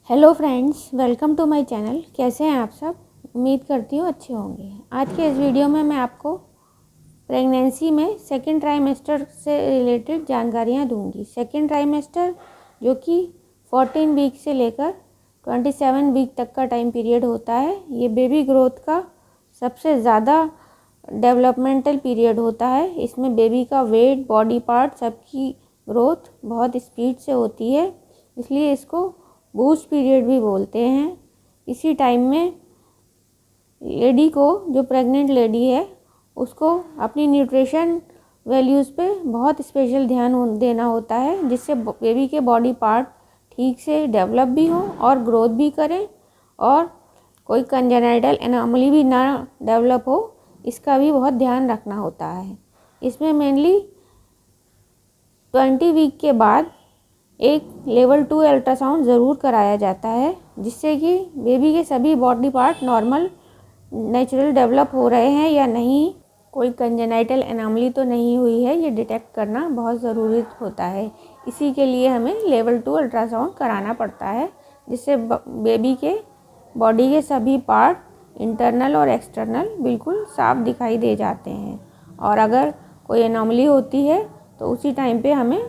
Hello friends, welcome to my channel. कैसे हैं आप सब? उम्मीद करती हूँ अच्छे होंगे। आज के इस वीडियो में मैं आपको प्रेगनेंसी में सेकंड ट्राइमेस्टर से रिलेटेड जानकारियाँ दूंगी। सेकंड ट्राइमेस्टर जो कि 14 वीक से लेकर 27 वीक तक का टाइम पीरियड होता है, ये बेबी ग्रोथ का सबसे ज़्यादा डेवलपमेंटल पीरियड होता है। इसमें बेबी का वेट, बॉडी पार्ट सबकी ग्रोथ बहुत स्पीड से होती है, इसलिए इसको बूस्ट पीरियड भी बोलते हैं। इसी टाइम में लेडी को, जो प्रेग्नेंट लेडी है, उसको अपनी न्यूट्रिशन वैल्यूज़ पे बहुत स्पेशल ध्यान देना होता है, जिससे बेबी के बॉडी पार्ट ठीक से डेवलप भी हो और ग्रोथ भी करें और कोई कंजेनाइटल एनोमली भी ना डेवलप हो, इसका भी बहुत ध्यान रखना होता है। इसमें मेनली 20 वीक के बाद एक लेवल 2 अल्ट्रासाउंड ज़रूर कराया जाता है, जिससे कि बेबी के सभी body part normal natural develop हो रहे हैं या नहीं, कोई कंजेनाइटल एनोमली तो नहीं हुई है, ये डिटेक्ट करना बहुत ज़रूरी होता है। इसी के लिए हमें लेवल 2 अल्ट्रासाउंड कराना पड़ता है, जिससे बेबी के बॉडी के सभी पार्ट इंटरनल और एक्सटर्नल बिल्कुल साफ दिखाई दे जाते हैं। और अगर कोई एनोमली होती है तो उसी टाइम पे हमें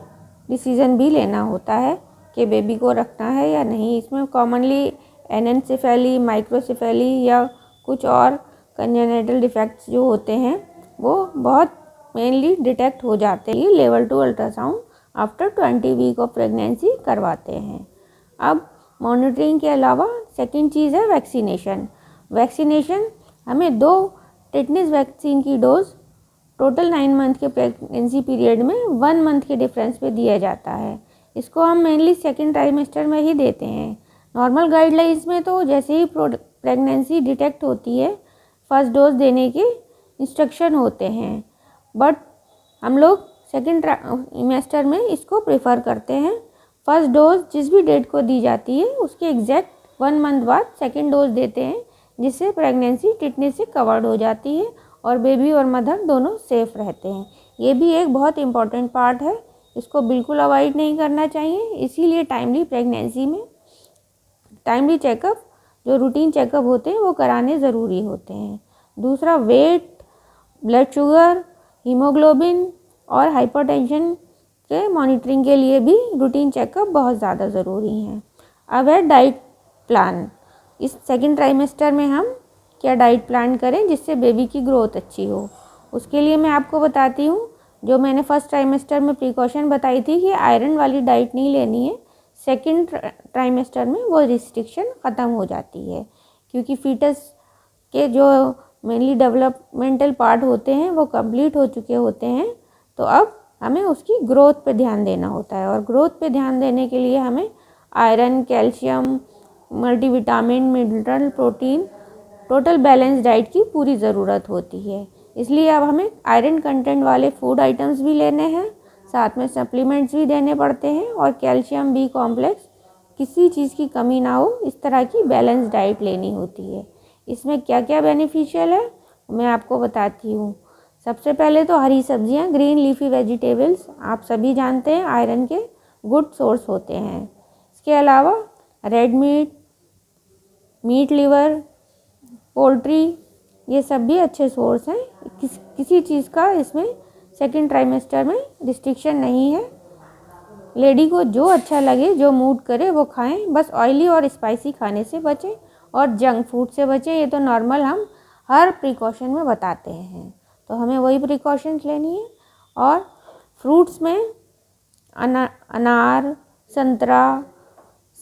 डिसीज़न भी लेना होता है कि बेबी को रखना है या नहीं। इसमें कॉमनली एनेनसेफेली, माइक्रोसेफेली या कुछ और कंजेनिटल डिफेक्ट्स जो होते हैं वो बहुत मेनली डिटेक्ट हो जाते हैं। ये level 2 ultrasound after 20 week of pregnancy करवाते हैं। अब मॉनिटरिंग के अलावा सेकंड चीज़ है वैक्सीनेशन। वैक्सीनेशन हमें 2 टेटनस वैक्सीन की डोज टोटल 9 मंथ के प्रेगनेंसी पीरियड में 1 मंथ के डिफरेंस पे दिया जाता है। इसको हम मेनली सेकंड ट्राइमेस्टर में ही देते हैं। नॉर्मल गाइडलाइंस में तो जैसे ही प्रेगनेंसी डिटेक्ट होती है फर्स्ट डोज देने के इंस्ट्रक्शन होते हैं, बट हम लोग सेकंड ट्राइमेस्टर में इसको प्रेफर करते हैं। फर्स्ट डोज जिस भी डेट को दी जाती है उसके एग्जैक्ट 1 मंथ बाद सेकेंड डोज देते हैं, जिससे प्रेगनेंसी टिटनेस से कवर्ड हो जाती है और बेबी और मदर दोनों सेफ रहते हैं। ये भी एक बहुत इम्पॉर्टेंट पार्ट है, इसको बिल्कुल अवॉइड नहीं करना चाहिए। इसीलिए टाइमली प्रेगनेंसी में टाइमली चेकअप, जो रूटीन चेकअप होते हैं वो कराने ज़रूरी होते हैं। दूसरा, वेट, ब्लड शुगर, हीमोग्लोबिन और हाइपरटेंशन के मॉनिटरिंग के लिए भी रूटीन चेकअप बहुत ज़्यादा ज़रूरी हैं। अब है डाइट प्लान। इस सेकेंड ट्राइमेस्टर में हम क्या डाइट प्लान करें जिससे बेबी की ग्रोथ अच्छी हो। उसके लिए मैं आपको बताती हूँ, जो मैंने फर्स्ट ट्राइमेस्टर में प्रिकॉशन बताई थी कि आयरन वाली डाइट नहीं लेनी है, सेकंड ट्राइमेस्टर में वो रिस्ट्रिक्शन ख़त्म हो जाती है, क्योंकि फीटस के जो मेनली डेवलपमेंटल पार्ट होते हैं वो कंप्लीट हो चुके होते हैं। तो अब हमें उसकी ग्रोथ पे ध्यान देना होता है, और ग्रोथ पे ध्यान देने के लिए हमें iron, calcium, multivitamin, mineral, protein, total balance diet की पूरी ज़रूरत होती है। इसलिए अब हमें आयरन कंटेंट वाले फूड आइटम्स भी लेने हैं, साथ में सप्लीमेंट्स भी देने पड़ते हैं, और कैल्शियम, बी कॉम्प्लेक्स, किसी चीज़ की कमी ना हो, इस तरह की बैलेंस डाइट लेनी होती है। इसमें क्या क्या बेनिफिशियल है मैं आपको बताती हूँ। सबसे पहले तो हरी सब्जियाँ, ग्रीन लीफी वेजिटेबल्स, आप सभी जानते हैं आयरन के गुड सोर्स होते हैं। इसके अलावा red meat, meat liver, poultry, ये सब भी अच्छे सोर्स हैं। किसी चीज़ का इसमें सेकंड ट्राइमेस्टर में रिस्ट्रिक्शन नहीं है। लेडी को जो अच्छा लगे, जो मूड करे वो खाएं, बस ऑयली और स्पाइसी खाने से बचें और जंक फूड से बचें। ये तो नॉर्मल हम हर प्रिकॉशन में बताते हैं, तो हमें वही प्रिकॉशंस लेनी है। और फ्रूट्स में अनार, संतरा,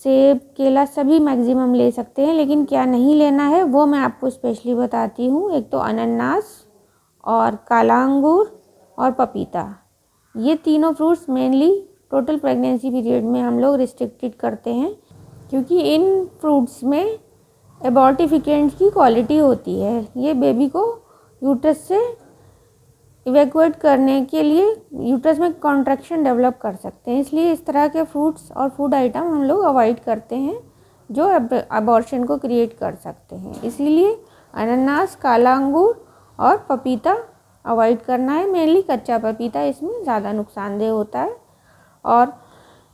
सेब, केला सभी मैक्सिमम ले सकते हैं, लेकिन क्या नहीं लेना है वो मैं आपको स्पेशली बताती हूँ। एक तो अनानास और काला अंगूर और पपीता, ये तीनों fruits mainly total pregnancy period में हम लोग रिस्ट्रिक्टेड करते हैं, क्योंकि इन फ्रूट्स में एबॉर्टिफिकेंट की क्वालिटी होती है। ये बेबी को यूट्रस से इवैक्यूएट करने के लिए यूट्रस में कॉन्ट्रैक्शन डेवलप कर सकते हैं, इसलिए इस तरह के फ्रूट्स और फूड आइटम हम लोग अवॉइड करते हैं जो अबॉर्शन को क्रिएट कर सकते हैं। इसीलिए अनानास, काला अंगूर और पपीता अवॉइड करना है। मेनली कच्चा पपीता इसमें ज़्यादा नुकसानदेह होता है। और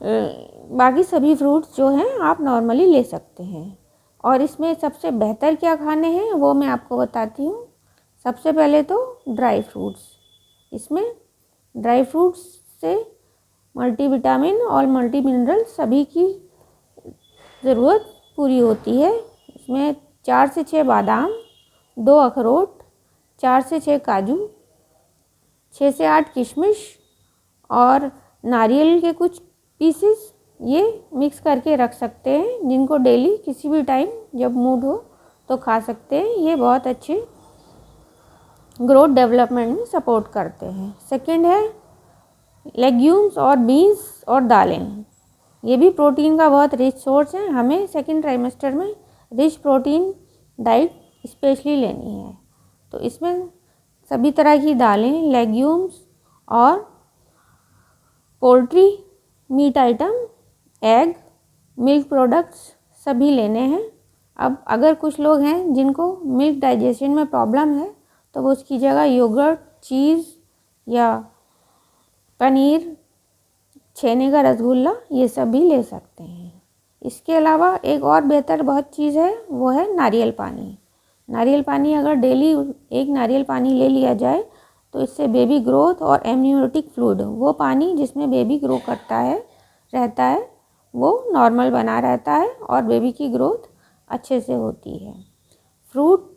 बाकी सभी फ्रूट्स जो हैं आप नॉर्मली ले सकते हैं। और इसमें सबसे बेहतर क्या खाने हैं वो मैं आपको बताती हूँ। सबसे पहले तो ड्राई फ्रूट्स। इसमें ड्राई फ्रूट्स से मल्टीविटामिन और मल्टी मिनरल सभी की ज़रूरत पूरी होती है। इसमें 4 से 6 बादाम, 2 अखरोट, 4 से 6 काजू, 6 से 8 किशमिश और नारियल के कुछ पीसेस ये मिक्स करके रख सकते हैं, जिनको डेली किसी भी टाइम जब मूड हो तो खा सकते हैं। ये बहुत अच्छे ग्रोथ डेवलपमेंट में सपोर्ट करते हैं। सेकंड है लेग्यूम्स और बीन्स और दालें। ये भी प्रोटीन का बहुत रिच सोर्स है। हमें सेकंड ट्राइमेस्टर में रिच प्रोटीन डाइट स्पेशली लेनी है। तो इसमें सभी तरह की दालें, लेग्यूम्स और poultry meet item, egg, milk products सभी लेने हैं। अब अगर कुछ लोग हैं जिनको मिल्क डाइजेशन में प्रॉब्लम है तो वो उसकी जगह योगर्ट, चीज़ या पनीर, छेने का रसगुल्ला ये सब भी ले सकते हैं। इसके अलावा एक और बेहतर बहुत चीज़ है वो है नारियल पानी। नारियल पानी अगर डेली एक नारियल पानी ले लिया जाए तो इससे बेबी ग्रोथ और एमनियोटिक फ्लूइड, वो पानी जिसमें बेबी ग्रो करता है रहता है, वो नॉर्मल बना रहता है और बेबी की ग्रोथ अच्छे से होती है। फ्रूट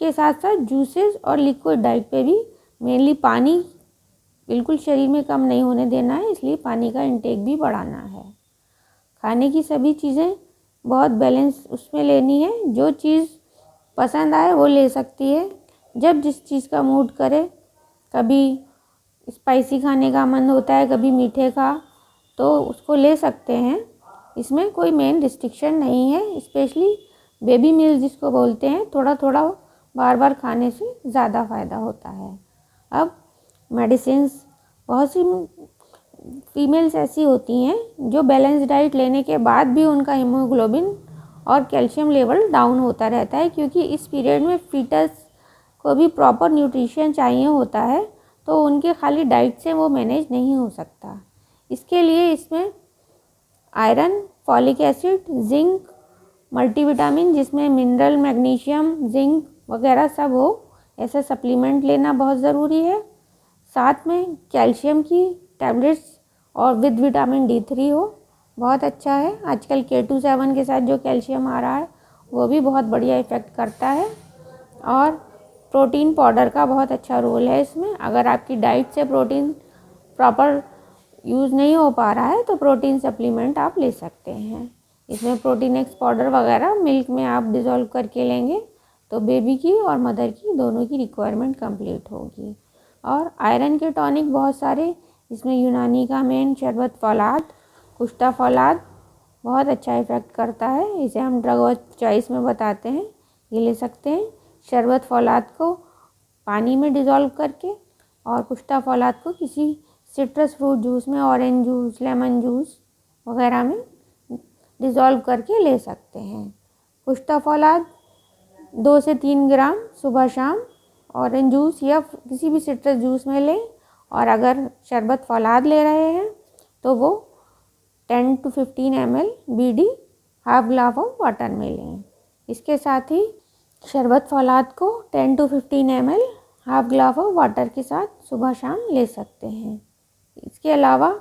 के साथ साथ जूसेस और लिक्विड डाइट पे भी मेनली पानी बिल्कुल शरीर में कम नहीं होने देना है, इसलिए पानी का इंटेक भी बढ़ाना है। खाने की सभी चीज़ें बहुत बैलेंस उसमें लेनी है। जो चीज़ पसंद आए वो ले सकती है, जब जिस चीज़ का मूड करे। कभी स्पाइसी खाने का मन होता है, कभी मीठे का, तो उसको ले सकते हैं। इसमें कोई मेन रिस्ट्रिक्शन नहीं है। स्पेशली बेबी मील जिसको बोलते हैं, थोड़ा थोड़ा बार बार खाने से ज़्यादा फ़ायदा होता है। अब मेडिसिन्स, बहुत सी फीमेल्स ऐसी होती हैं जो बैलेंस डाइट लेने के बाद भी उनका हीमोग्लोबिन और कैल्शियम लेवल डाउन होता रहता है, क्योंकि इस पीरियड में फीटस को भी प्रॉपर न्यूट्रिशन चाहिए होता है, तो उनके खाली डाइट से वो मैनेज नहीं हो सकता। इसके लिए इसमें iron, folic acid, zinc, multivitamin जिसमें मिनरल, मैग्नीशियम, जिंक वगैरह सब हो, ऐसे सप्लीमेंट लेना बहुत ज़रूरी है। साथ में कैल्शियम की टैबलेट्स और विद विटामिन D3 हो, बहुत अच्छा है। आजकल K27 के साथ जो कैल्शियम आ रहा है वो भी बहुत बढ़िया इफ़ेक्ट करता है। और प्रोटीन पाउडर का बहुत अच्छा रोल है इसमें। अगर आपकी डाइट से प्रोटीन प्रॉपर यूज़ नहीं हो पा रहा है तो प्रोटीन सप्लीमेंट आप ले सकते हैं। इसमें प्रोटीन एक्स पाउडर वगैरह मिल्क में आप डिज़ोल्व करके लेंगे तो बेबी की और मदर की दोनों की रिक्वायरमेंट कंप्लीट होगी। और आयरन के टॉनिक बहुत सारे, इसमें यूनानी का मेन शरबत फौलाद, कुश्ता फौलाद बहुत अच्छा इफ़ेक्ट करता है। इसे हम ड्रग ऑफ चॉइस में बताते हैं, ये ले सकते हैं। शरबत फौलाद को पानी में डिज़ोल्व करके और कुश्ता फौलाद को किसी सिट्रस फ्रूट जूस में, ऑरेंज जूस, लेमन जूस वगैरह में डिज़ोल्व करके ले सकते हैं। कुश्ता फौलाद 2 से 3 ग्राम सुबह शाम ऑरेंज जूस या किसी भी सिट्रस जूस में लें। और अगर शरबत फौलाद ले रहे हैं तो वो 10 to 15 ml BD half glass of water में लें। इसके साथ ही शरबत फौलाद को 10 to 15 ml half glass of water के साथ सुबह शाम ले सकते हैं। इसके अलावा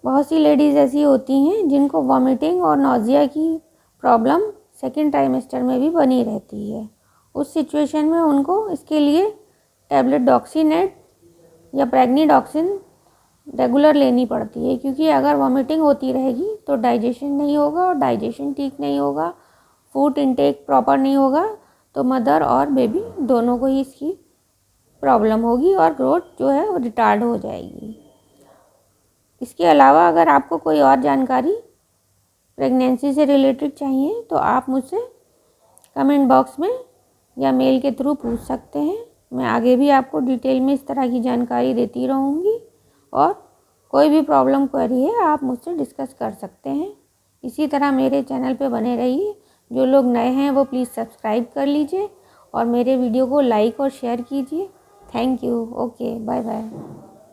बहुत सी लेडीज़ ऐसी होती हैं जिनको वॉमिटिंग और नोज़िया की प्रॉब्लम सेकेंड ट्राइमेस्टर में भी बनी रहती है। उस सिचुएशन में उनको इसके लिए टैबलेट डॉक्सीनेट या प्रेग्निडॉक्सिन रेगुलर लेनी पड़ती है, क्योंकि अगर वॉमिटिंग होती रहेगी तो डाइजेशन नहीं होगा, और डाइजेशन ठीक नहीं होगा, फूड इनटेक प्रॉपर नहीं होगा, तो मदर और बेबी दोनों को ही इसकी प्रॉब्लम होगी और ग्रोथ जो है वो रिटार्ड हो जाएगी। इसके अलावा अगर आपको कोई और जानकारी प्रेगनेंसी से रिलेटेड चाहिए तो आप मुझसे कमेंट बॉक्स में या मेल के थ्रू पूछ सकते हैं। मैं आगे भी आपको डिटेल में इस तरह की जानकारी देती रहूँगी, और कोई भी प्रॉब्लम क्वेरी है आप मुझसे डिस्कस कर सकते हैं। इसी तरह मेरे चैनल पे बने रहिए। जो लोग नए हैं वो प्लीज़ सब्सक्राइब कर लीजिए और मेरे वीडियो को लाइक और शेयर कीजिए। Thank you. Okay, bye bye.